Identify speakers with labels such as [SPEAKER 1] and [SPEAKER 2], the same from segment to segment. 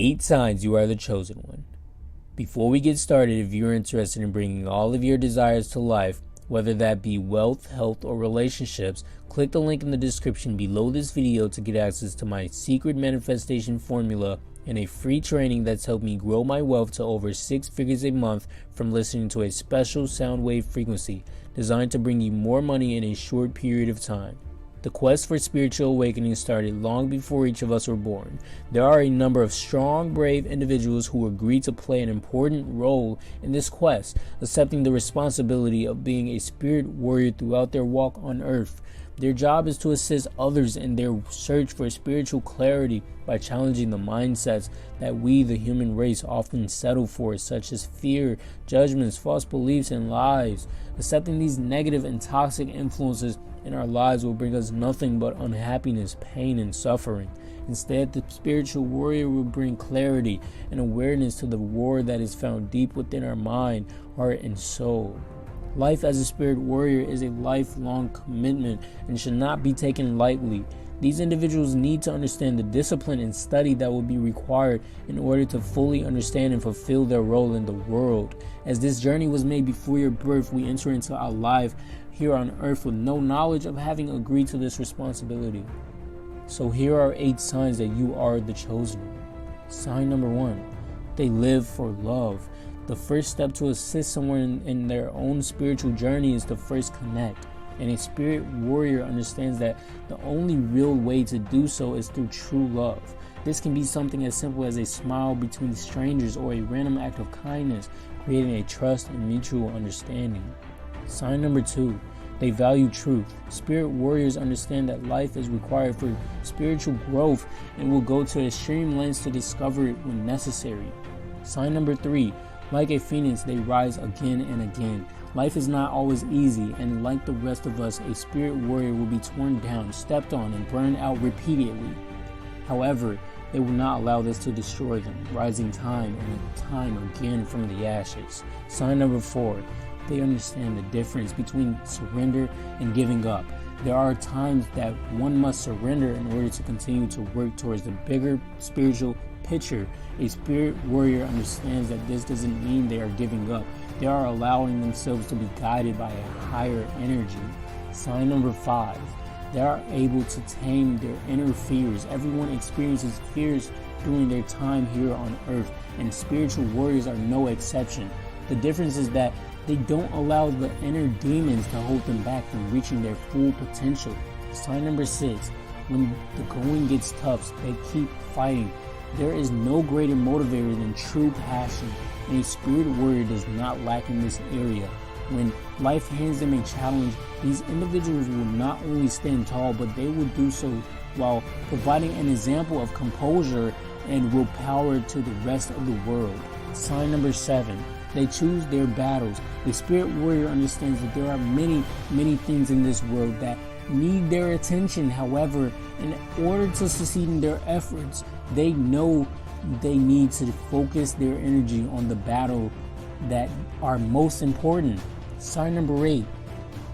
[SPEAKER 1] 8 signs you are the chosen one. Before we get started, if you're interested in bringing all of your desires to life, whether that be wealth, health, or relationships, click the link in the description below this video to get access to my secret manifestation formula and a free training that's helped me grow my wealth to over 6 figures a month from listening to a special sound wave frequency designed to bring you more money in a short period of time. The quest for spiritual awakening started long before each of us were born. There are a number of strong, brave individuals who agreed to play an important role in this quest, accepting the responsibility of being a spirit warrior throughout their walk on earth. Their job is to assist others in their search for spiritual clarity by challenging the mindsets that we, the human race, often settle for, such as fear, judgments, false beliefs, and lies. Accepting these negative and toxic influences in our lives will bring us nothing but unhappiness, pain, and suffering. Instead, the spiritual warrior will bring clarity and awareness to the war that is found deep within our mind, heart, and soul. Life as a spirit warrior is a lifelong commitment and should not be taken lightly. These individuals need to understand the discipline and study that will be required in order to fully understand and fulfill their role in the world. As this journey was made before your birth, we enter into our life here on earth with no knowledge of having agreed to this responsibility. So here are 8 signs that you are the chosen one. Sign number 1, they live for love. The first step to assist someone in their own spiritual journey is to first connect. And a spirit warrior understands that the only real way to do so is through true love. This can be something as simple as a smile between strangers or a random act of kindness, creating a trust and mutual understanding. Sign number 2, they value truth. Spirit warriors understand that life is required for spiritual growth and will go to extreme lengths to discover it when necessary. Sign number 3, like a phoenix, they rise again and again. Life is not always easy, and like the rest of us, a spirit warrior will be torn down, stepped on, and burned out repeatedly. However, they will not allow this to destroy them, rising time and time again from the ashes. Sign number 4, they understand the difference between surrender and giving up. There are times that one must surrender in order to continue to work towards the bigger spiritual picture. A spirit warrior understands that this doesn't mean they are giving up. They are allowing themselves to be guided by a higher energy. Sign number 5, they are able to tame their inner fears. Everyone experiences fears during their time here on earth, and spiritual warriors are no exception. The difference is that they don't allow the inner demons to hold them back from reaching their full potential. Sign number 6, when the going gets tough, they keep fighting. There is no greater motivator than true passion, and a spirit warrior does not lack in this area. When life hands them a challenge, these individuals will not only stand tall, but they will do so while providing an example of composure and willpower to the rest of the world. Sign number 7, they choose their battles. The spirit warrior understands that there are many things in this world that need their attention. However, in order to succeed in their efforts, they know they need to focus their energy on the battle that are most important. Sign number 8,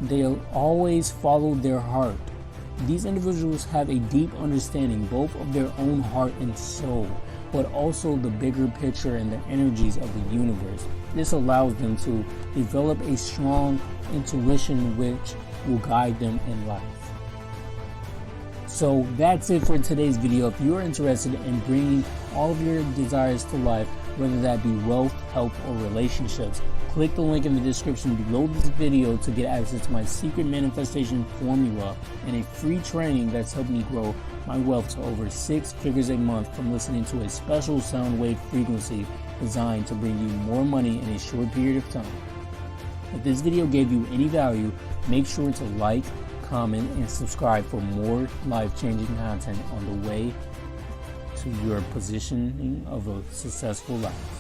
[SPEAKER 1] they'll always follow their heart. These individuals have a deep understanding both of their own heart and soul, but also the bigger picture and the energies of the universe. This allows them to develop a strong intuition which will guide them in life. So that's it for today's video. If you're interested in bringing all of your desires to life, whether that be wealth, health, or relationships, click the link in the description below this video to get access to my secret manifestation formula and a free training that's helped me grow my wealth to over 6 figures a month from listening to a special sound wave frequency designed to bring you more money in a short period of time. If this video gave you any value, make sure to like, comment, and subscribe for more life-changing content on the way to your positioning of a successful life.